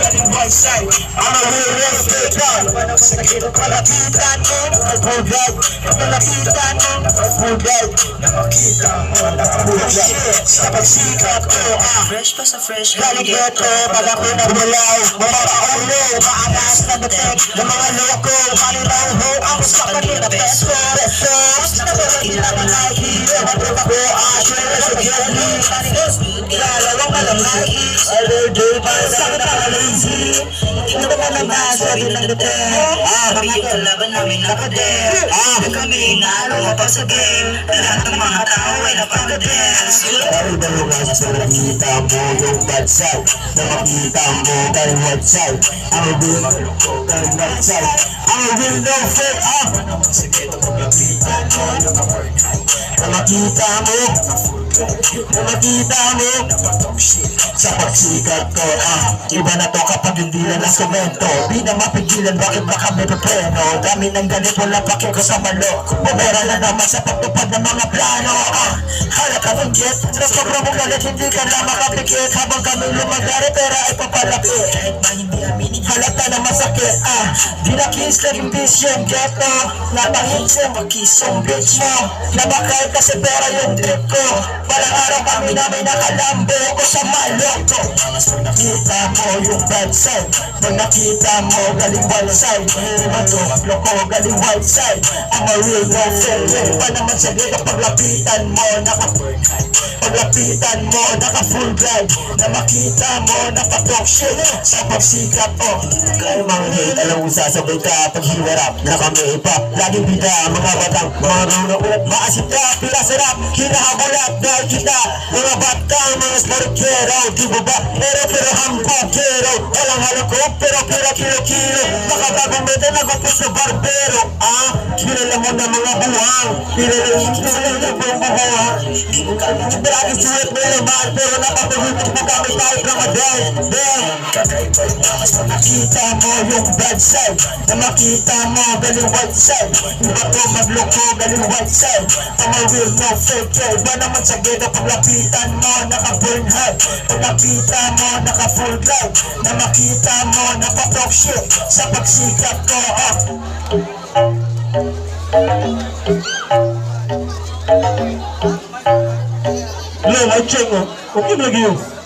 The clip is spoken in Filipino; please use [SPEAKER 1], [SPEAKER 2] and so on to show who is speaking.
[SPEAKER 1] galing white side. I'm a real respect dog. Palapitan mo, full guide. Palapitan mo, full guide. Nakakita mo, full guide. Sa pagsikat ko,
[SPEAKER 2] Fresh pa sa fresh,
[SPEAKER 1] galing ito, pag ako nagmulaw. Mapapaulo, maalas na dating ng mga loko. Malinaw ho, ang sa kanila beso. Mas na ba rin naman like hero? Matulog ako, share sa jelly. Lalawang ka lang like other day, para sa akin nakalazy. Ito ba naman nasabi ng dating?
[SPEAKER 2] Kami yung kalaban namin nakader. Kami inaalong pa sa game. Lahat ng mga tao ay napag-dance.
[SPEAKER 1] Ay, dalawang sa nakita mo yung bad side. Na makita mo kay white side. Ang will ko kay white side. Ang will no fake na makita mo, na makita mo sa pagsikat ko, iba na to kapag hindi na nasemento. Di na mapigilan, bakit ba kami papreno? Dami ng galit, wala pake ko sa malo. Bumera na naman sa pagtupad ng mga plano. Halaka ng jet, na sobrang mong galit, hindi ka na makapikit. Habang kami lumagari, pera ay papalapit. Kahit ba hindi aminin, halata na masakit. Di na kiss, naging bis yung ghetto. Napangits yung makis yung bitch mo. Nabakay kasi pera yung trip ko. Walang araw kami na may nakalambo ko sa maloko. Pag nakita mo yung bad side, pag nakita mo galing white side, matulog ko galing white side. I'm a real no fake. Pa naman sa ghetto, paglapitan mo naka-burn high. Paglapitan mo naka-full glide. Na makita mo naka-talk shit sa pagsikat ko. Kaya mga hate, alam mo sasabay ka pag hinarap na kami pa. Laging bida mga batang mga runawit. Maasit ka, pila sarap, hinahabulat dahil kita. Mga batang, mga smarikero, di ba ba? Pero hambugero, walang halakot, pero kilo-kilo. Makabagong meta, nagupos na barbero. Kilala mo na mga buwang, kilala mo mga buwang. Marami suwet mo naman, pero napapagulit mo kami tayo Ramadan. Kakaiba yung mga sa nakita mo yung bad side. Na makita mo galing white side. Iba ko magloko galing white side. Ang real no fake. Iba naman sa ghetto, paglapitan mo naka-burn high. Paglapitan mo naka-full glide. Na makita mo naka-talk shit sa pagsikat ko. Yo, I check. Okay, lagi yun.